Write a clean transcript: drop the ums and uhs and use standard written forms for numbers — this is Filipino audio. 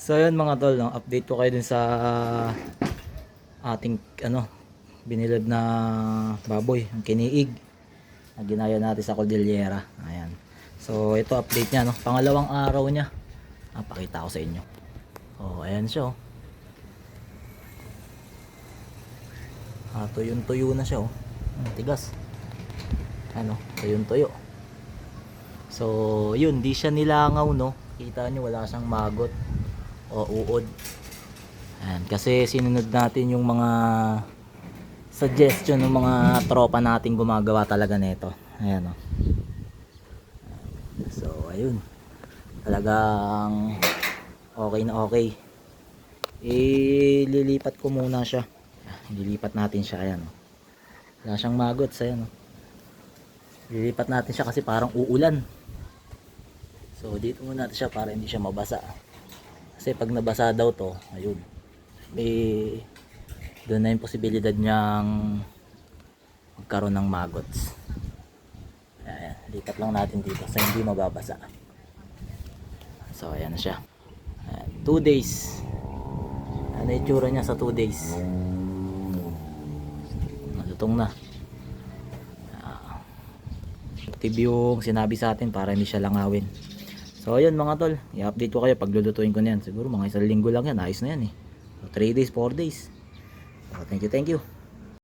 So yun mga tol, no? Update ko kayo dun sa ating binilad na baboy, ang kiniig na ginaya natin sa Cordillera. Ayan. So ito update niya, no? Pangalawang araw niya. Pakita ko sa inyo. Oh, ayan siya, oh. Tuyo na siya, oh. Tigas. Ano, tuyo. So yun, di siya nilangaw, no? Kita nyo, wala siyang magot o uod. Ayan, kasi sinunod natin yung mga suggestion ng mga tropa nating gumagawa talaga nito. Ayan, oh. So ayun, talagang okay na okay. Ililipat ko muna siya. Ililipat natin siya. Ayan, oh. Wala siyang magot. Ayan, oh. Ililipat natin siya kasi parang uulan. So dito muna natin siya para hindi siya mabasa. Kasi pag nabasa daw to, ayun, doon na yung posibilidad niyang magkaroon ng maggots. Ayan, lipat lang natin dito sa hindi mababasa. So ayan na siya. Ayan, 2 days. Ano yung itsura niya sa 2 days? Malutong na. Active yung sinabi sa atin para hindi siya langawin. So ayun mga tol, i-update ko kayo pag lulutuin ko na yan. Siguro mga 1 linggo lang yan, ayos na yan eh. So, 3 days, 4 days. So, thank you.